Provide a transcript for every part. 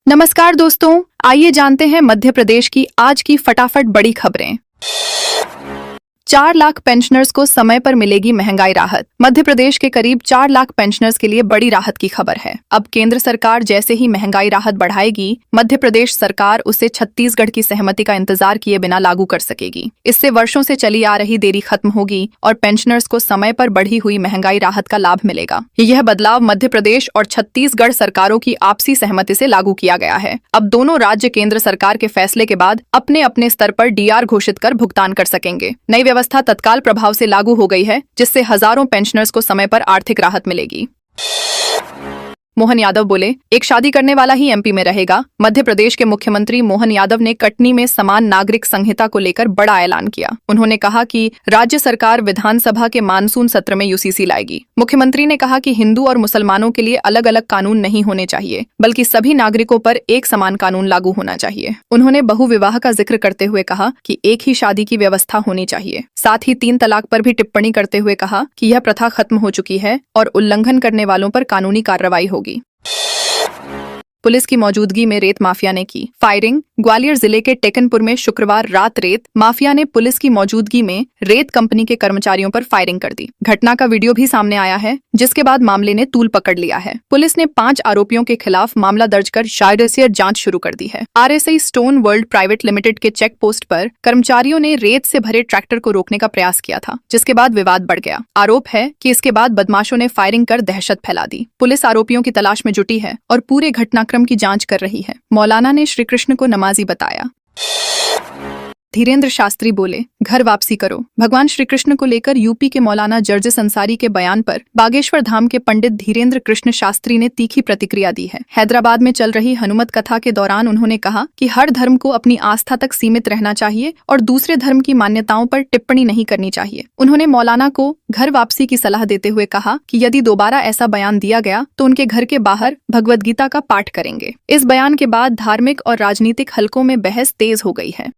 नमस्कार दोस्तों, आइए जानते हैं मध्य प्रदेश की आज की फटाफट बड़ी खबरें। 4 लाख पेंशनर्स को समय पर मिलेगी महंगाई राहत। मध्य प्रदेश के करीब 4 लाख पेंशनर्स के लिए बड़ी राहत की खबर है। अब केंद्र सरकार जैसे ही महंगाई राहत बढ़ाएगी, मध्य प्रदेश सरकार उसे छत्तीसगढ़ की सहमति का इंतजार किए बिना लागू कर सकेगी। इससे वर्षों से चली आ रही देरी खत्म होगी और पेंशनर्स को समय पर बढ़ी हुई महंगाई राहत का लाभ मिलेगा। यह बदलाव मध्य प्रदेश और छत्तीसगढ़ सरकारों की आपसी सहमति से लागू किया गया है। अब दोनों राज्य केंद्र सरकार के फैसले के बाद अपने अपने स्तर पर डीआर घोषित कर भुगतान कर सकेंगे। नई व्यवस्था तत्काल प्रभाव से लागू हो गई है, जिससे हजारों पेंशनर्स को समय पर आर्थिक राहत मिलेगी। मोहन यादव बोले, एक शादी करने वाला ही एमपी में रहेगा। मध्य प्रदेश के मुख्यमंत्री मोहन यादव ने कटनी में समान नागरिक संहिता को लेकर बड़ा ऐलान किया। उन्होंने कहा कि राज्य सरकार विधानसभा के मानसून सत्र में यूसीसी लाएगी। मुख्यमंत्री ने कहा कि हिंदू और मुसलमानों के लिए अलग अलग कानून नहीं होने चाहिए, बल्कि सभी नागरिकों पर एक समान कानून लागू होना चाहिए। उन्होंने बहुविवाह का जिक्र करते हुए कहा कि एक ही शादी की व्यवस्था होनी चाहिए। साथ ही 3 तलाक पर भी टिप्पणी करते हुए कहा कि यह प्रथा खत्म हो चुकी है और उल्लंघन करने वालों पर कानूनी कार्रवाई होगी। पुलिस की मौजूदगी में रेत माफिया ने की फायरिंग। ग्वालियर जिले के टेकनपुर में शुक्रवार रात रेत माफिया ने पुलिस की मौजूदगी में रेत कंपनी के कर्मचारियों पर फायरिंग कर दी। घटना का वीडियो भी सामने आया है, जिसके बाद मामले ने तूल पकड़ लिया है। पुलिस ने 5 आरोपियों के खिलाफ मामला दर्ज कर शायदसियर जांच शुरू कर दी है। RSI stone world private limited के चेक पोस्ट पर कर्मचारियों ने रेत से भरे ट्रैक्टर को रोकने का प्रयास किया था, जिसके बाद विवाद बढ़ गया। आरोप है कि इसके बाद बदमाशों ने फायरिंग कर दहशत फैला दी। पुलिस आरोपियों की तलाश में जुटी है और पूरे घटनाक्रम की जांच कर रही है। मौलाना ने श्री कृष्ण को नमाजी बताया। धीरेन्द्र शास्त्री बोले, घर वापसी करो। भगवान श्री कृष्ण को लेकर यूपी के मौलाना जर्जिस अंसारी के बयान पर बागेश्वर धाम के पंडित धीरेन्द्र कृष्ण शास्त्री ने तीखी प्रतिक्रिया दी है। हैदराबाद में चल रही हनुमत कथा के दौरान उन्होंने कहा कि हर धर्म को अपनी आस्था तक सीमित रहना चाहिए और दूसरे धर्म की मान्यताओं पर टिप्पणी नहीं करनी चाहिए। उन्होंने मौलाना को घर वापसी की सलाह देते हुए कहा कि यदि दोबारा ऐसा बयान दिया गया तो उनके घर के बाहर भगवद गीता का पाठ करेंगे। इस बयान के बाद धार्मिक और राजनीतिक हलकों में बहस तेज हो गई है।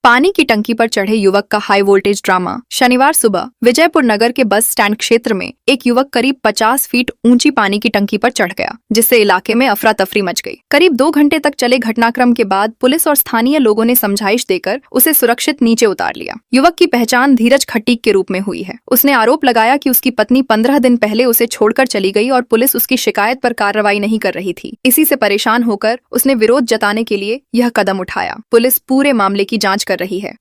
पानी की टंकी पर चढ़े युवक का हाई वोल्टेज ड्रामा। शनिवार सुबह विजयपुर नगर के बस स्टैंड क्षेत्र में एक युवक करीब 50 फीट ऊंची पानी की टंकी पर चढ़ गया, जिससे इलाके में अफरा तफरी मच गई। करीब 2 घंटे तक चले घटनाक्रम के बाद पुलिस और स्थानीय लोगों ने समझाइश देकर उसे सुरक्षित नीचे उतार लिया। युवक की पहचान धीरज खटीक के रूप में हुई है। उसने आरोप लगाया कि उसकी पत्नी 15 दिन पहले उसे छोड़कर चली गई और पुलिस उसकी शिकायत पर कार्रवाई नहीं कर रही थी। इसी से परेशान होकर उसने विरोध जताने के लिए यह कदम उठाया। पुलिस पूरे मामले की जांच कर रही है।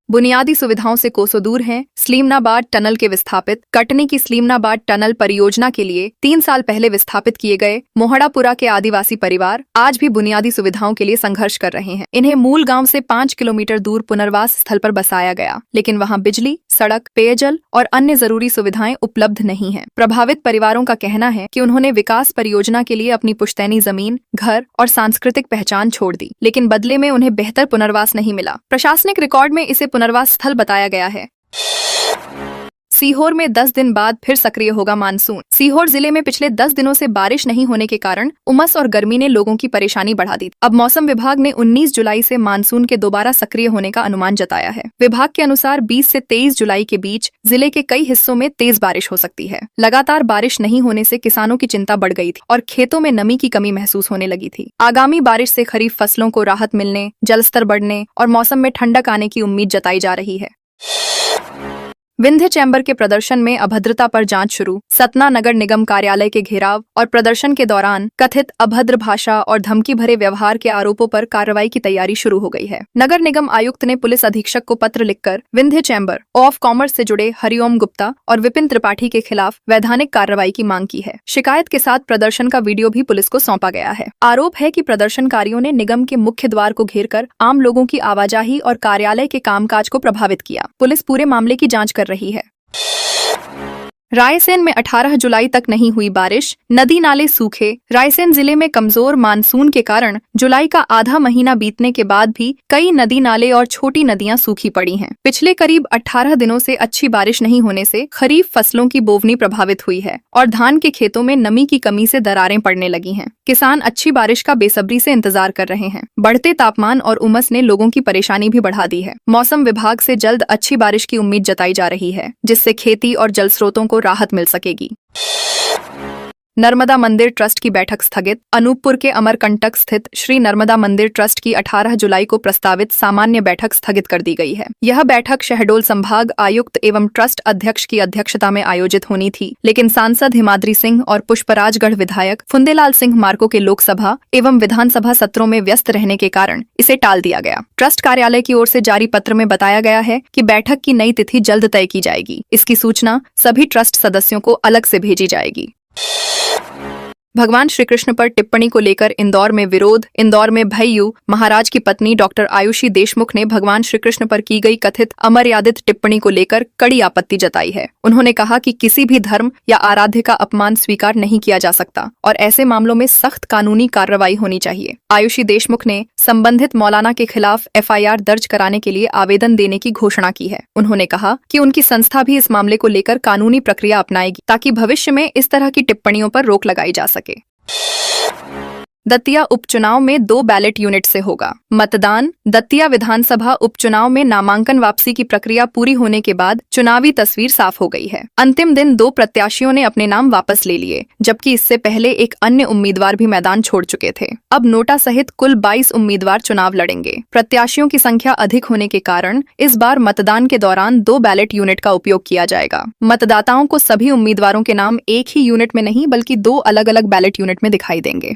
बुनियादी सुविधाओं से कोसों दूर हैं स्लीमनाबाद टनल के विस्थापित। कटनी की स्लीमनाबाद टनल परियोजना के लिए 3 साल पहले विस्थापित किए गए मोहड़ापुरा के आदिवासी परिवार आज भी बुनियादी सुविधाओं के लिए संघर्ष कर रहे हैं। इन्हें मूल गांव से 5 किलोमीटर दूर पुनर्वास स्थल पर बसाया गया, लेकिन वहां बिजली, सड़क, पेयजल और अन्य जरूरी सुविधाएं उपलब्ध नहीं है। प्रभावित परिवारों का कहना है कि उन्होंने विकास परियोजना के लिए अपनी पुश्तैनी जमीन, घर और सांस्कृतिक पहचान छोड़ दी, लेकिन बदले में उन्हें बेहतर पुनर्वास नहीं मिला। प्रशासनिक रिकॉर्ड में इसे पुनर्वास स्थल बताया गया है। सीहोर में 10 दिन बाद फिर सक्रिय होगा मानसून। सीहोर जिले में पिछले 10 दिनों से बारिश नहीं होने के कारण उमस और गर्मी ने लोगों की परेशानी बढ़ा दी। अब मौसम विभाग ने 19 जुलाई से मानसून के दोबारा सक्रिय होने का अनुमान जताया है। विभाग के अनुसार 20 से 23 जुलाई के बीच जिले के कई हिस्सों में तेज बारिश हो सकती है। लगातार बारिश नहीं होने से किसानों की चिंता बढ़ गई थी और खेतों में नमी की कमी महसूस होने लगी थी। आगामी बारिश से खरीफ फसलों को राहत मिलने, जलस्तर बढ़ने और मौसम में ठंडक आने की उम्मीद जताई जा रही है। विंध्य चैम्बर के प्रदर्शन में अभद्रता पर जांच शुरू। सतना नगर निगम कार्यालय के घेराव और प्रदर्शन के दौरान कथित अभद्र भाषा और धमकी भरे व्यवहार के आरोपों पर कार्रवाई की तैयारी शुरू हो गई है। नगर निगम आयुक्त ने पुलिस अधीक्षक को पत्र लिखकर विंध्य चैम्बर ऑफ कॉमर्स से जुड़े हरिओम गुप्ता और विपिन त्रिपाठी के खिलाफ वैधानिक कार्रवाई की मांग की है। शिकायत के साथ प्रदर्शन का वीडियो भी पुलिस को सौंपा गया है। आरोप है कि प्रदर्शनकारियों ने निगम के मुख्य द्वार को घेरकर आम लोगों की आवाजाही और कार्यालय के कामकाज को प्रभावित किया। पुलिस पूरे मामले की जांच कर रही है। रायसेन में 18 जुलाई तक नहीं हुई बारिश, नदी नाले सूखे। रायसेन जिले में कमजोर मानसून के कारण जुलाई का आधा महीना बीतने के बाद भी कई नदी नाले और छोटी नदियां सूखी पड़ी हैं। पिछले करीब 18 दिनों से अच्छी बारिश नहीं होने से खरीफ फसलों की बोवनी प्रभावित हुई है और धान के खेतों में नमी की कमी से दरारें पड़ने लगी हैं। किसान अच्छी बारिश का बेसब्री से इंतजार कर रहे हैं। बढ़ते तापमान और उमस ने लोगों की परेशानी भी बढ़ा दी है। मौसम विभाग से जल्द अच्छी बारिश की उम्मीद जताई जा रही है, जिससे खेती और जल स्रोतों को राहत मिल सकेगी। नर्मदा मंदिर ट्रस्ट की बैठक स्थगित। अनूपपुर के अमरकंटक स्थित श्री नर्मदा मंदिर ट्रस्ट की 18 जुलाई को प्रस्तावित सामान्य बैठक स्थगित कर दी गई है। यह बैठक शहडोल संभाग आयुक्त एवं ट्रस्ट अध्यक्ष की अध्यक्षता में आयोजित होनी थी, लेकिन सांसद हिमाद्री सिंह और पुष्पराजगढ़ विधायक फुंदेलाल सिंह मार्को के लोकसभा एवं विधानसभा सत्रों में व्यस्त रहने के कारण इसे टाल दिया गया। ट्रस्ट कार्यालय की ओर से जारी पत्र में बताया गया है कि बैठक की नई तिथि जल्द तय की जाएगी। इसकी सूचना सभी ट्रस्ट सदस्यों को अलग से भेजी जाएगी। भगवान श्री कृष्ण पर टिप्पणी को लेकर इंदौर में विरोध। इंदौर में भय्यू महाराज की पत्नी डॉक्टर आयुषी देशमुख ने भगवान श्री कृष्ण पर की गई कथित अमर्यादित टिप्पणी को लेकर कड़ी आपत्ति जताई है। उन्होंने कहा कि किसी भी धर्म या आराध्य का अपमान स्वीकार नहीं किया जा सकता और ऐसे मामलों में सख्त कानूनी कार्रवाई होनी चाहिए। आयुषी देशमुख ने संबंधित मौलाना के खिलाफ FIR दर्ज कराने के लिए आवेदन देने की घोषणा की है। उन्होंने कहा कि उनकी संस्था भी इस मामले को लेकर कानूनी प्रक्रिया अपनाएगी ताकि भविष्य में इस तरह की टिप्पणियों पर रोक लगाई जा सके। दतिया उपचुनाव में 2 बैलेट यूनिट से होगा मतदान। दतिया विधानसभा उपचुनाव में नामांकन वापसी की प्रक्रिया पूरी होने के बाद चुनावी तस्वीर साफ हो गई है। अंतिम दिन 2 प्रत्याशियों ने अपने नाम वापस ले लिए, जबकि इससे पहले एक अन्य उम्मीदवार भी मैदान छोड़ चुके थे। अब नोटा सहित कुल 22 उम्मीदवार चुनाव लड़ेंगे। प्रत्याशियों की संख्या अधिक होने के कारण इस बार मतदान के दौरान 2 बैलेट यूनिट का उपयोग किया जाएगा। मतदाताओं को सभी उम्मीदवारों के नाम एक ही यूनिट में नहीं बल्कि 2 अलग अलग बैलेट यूनिट में दिखाई देंगे।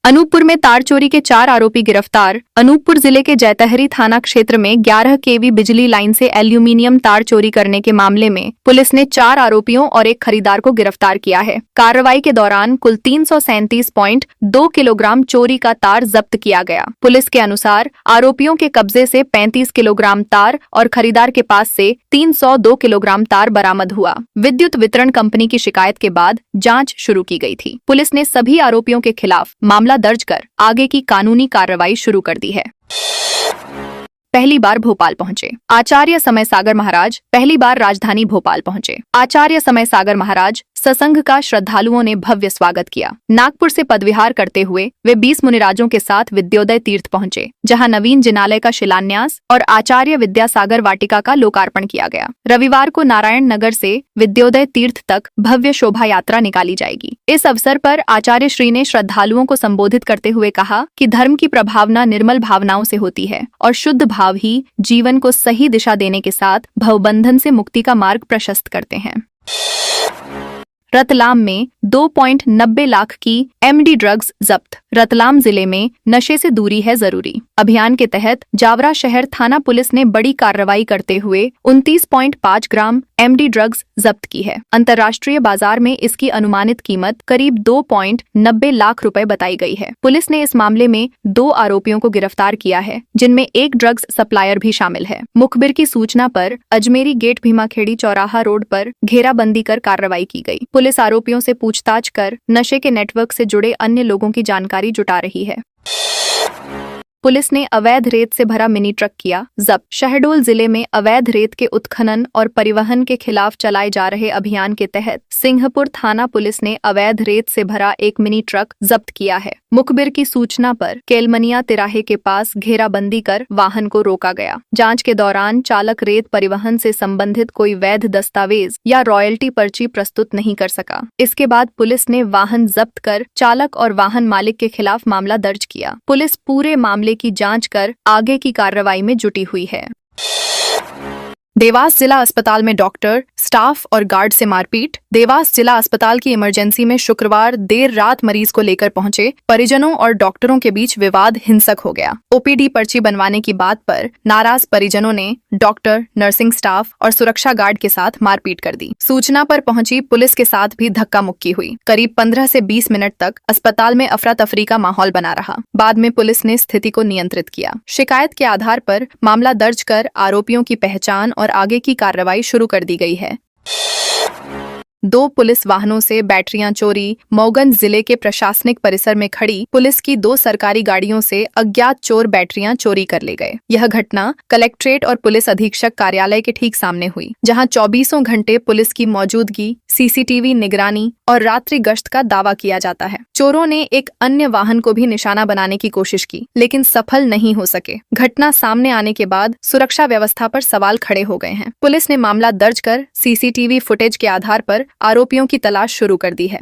अनूपपुर में तार चोरी के 4 आरोपी गिरफ्तार। अनूपपुर जिले के जैतहरी थाना क्षेत्र में 11 kV बिजली लाइन से एल्यूमीनियम तार चोरी करने के मामले में पुलिस ने 4 आरोपियों और एक खरीदार को गिरफ्तार किया है। कार्रवाई के दौरान कुल 337.2 किलोग्राम चोरी का तार जब्त किया गया। पुलिस के अनुसार आरोपियों के कब्जे से 35 किलोग्राम तार और खरीदार के पास से 302 किलोग्राम तार बरामद हुआ। विद्युत वितरण कंपनी की शिकायत के बाद जाँच शुरू की गई थी। पुलिस ने सभी आरोपियों के खिलाफ मामला दर्ज कर आगे की कानूनी कार्रवाई शुरू कर दी है। पहली बार भोपाल पहुंचे आचार्य समय सागर महाराज। पहली बार राजधानी भोपाल पहुंचे आचार्य समय सागर महाराज ससंघ का श्रद्धालुओं ने भव्य स्वागत किया। नागपुर से पदविहार करते हुए वे 20 मुनिराजों के साथ विद्योदय तीर्थ पहुंचे, जहां नवीन जिनालय का शिलान्यास और आचार्य विद्यासागर वाटिका का लोकार्पण किया गया। रविवार को नारायण नगर से विद्योदय तीर्थ तक भव्य शोभा यात्रा निकाली जाएगी। इस अवसर पर आचार्य श्री ने श्रद्धालुओं को संबोधित करते हुए कहा कि धर्म की प्रभावना निर्मल भावनाओं से होती है और शुद्ध भाव ही जीवन को सही दिशा देने के साथ भवबंधन से मुक्ति का मार्ग प्रशस्त करते हैं। रतलाम में 2.90 लाख की MD ड्रग्स जब्त। रतलाम जिले में नशे से दूरी है जरूरी अभियान के तहत जावरा शहर थाना पुलिस ने बड़ी कार्रवाई करते हुए 29.5 ग्राम MD ड्रग्स जब्त की है। अंतर्राष्ट्रीय बाजार में इसकी अनुमानित कीमत करीब 2.90 लाख रुपए बताई गई है। पुलिस ने इस मामले में 2 आरोपियों को गिरफ्तार किया है, जिनमें एक ड्रग्स सप्लायर भी शामिल है। मुखबिर की सूचना पर अजमेरी गेट भीमाखेड़ी चौराहा रोड पर घेराबंदी कर कार्रवाई की गई। पुलिस आरोपियों से पूछताछ कर नशे के नेटवर्क से जुड़े अन्य लोगों की जानकारी जुटा रही है। पुलिस ने अवैध रेत से भरा मिनी ट्रक किया जब्त। शहडोल जिले में अवैध रेत के उत्खनन और परिवहन के खिलाफ चलाए जा रहे अभियान के तहत सिंहपुर थाना पुलिस ने अवैध रेत से भरा एक मिनी ट्रक जब्त किया है। मुखबिर की सूचना पर केलमनिया तिराहे के पास घेराबंदी कर वाहन को रोका गया। जांच के दौरान चालक रेत परिवहन से संबंधित कोई वैध दस्तावेज या रॉयल्टी पर्ची प्रस्तुत नहीं कर सका। इसके बाद पुलिस ने वाहन जब्त कर चालक और वाहन मालिक के खिलाफ मामला दर्ज किया। पुलिस पूरे मामले की जांच कर आगे की कार्रवाई में जुटी हुई है। देवास जिला अस्पताल में डॉक्टर, स्टाफ और गार्ड से मारपीट। देवास जिला अस्पताल की इमरजेंसी में शुक्रवार देर रात मरीज को लेकर पहुंचे परिजनों और डॉक्टरों के बीच विवाद हिंसक हो गया। OPD पर्ची बनवाने की बात पर नाराज परिजनों ने डॉक्टर, नर्सिंग स्टाफ और सुरक्षा गार्ड के साथ मारपीट कर दी। सूचना पर पहुंची पुलिस के साथ भी धक्का मुक्की हुई। करीब 15 से 20 मिनट तक अस्पताल में अफरा तफरी का माहौल बना रहा। बाद में पुलिस ने स्थिति को नियंत्रित किया। शिकायत के आधार पर मामला दर्ज कर आरोपियों की पहचान और आगे की कार्रवाई शुरू कर दी गई है। 2 पुलिस वाहनों से बैटरियां चोरी। मऊगंज जिले के प्रशासनिक परिसर में खड़ी पुलिस की 2 सरकारी गाड़ियों से अज्ञात चोर बैटरियां चोरी कर ले गए। यह घटना कलेक्ट्रेट और पुलिस अधीक्षक कार्यालय के ठीक सामने हुई, जहां 24 घंटे पुलिस की मौजूदगी, CCTV निगरानी और रात्रि गश्त का दावा किया जाता है। चोरों ने एक अन्य वाहन को भी निशाना बनाने की कोशिश की, लेकिन सफल नहीं हो सके। घटना सामने आने के बाद सुरक्षा व्यवस्था पर सवाल खड़े हो गए हैं। पुलिस ने मामला दर्ज कर CCTV फुटेज के आधार पर आरोपियों की तलाश शुरू कर दी है।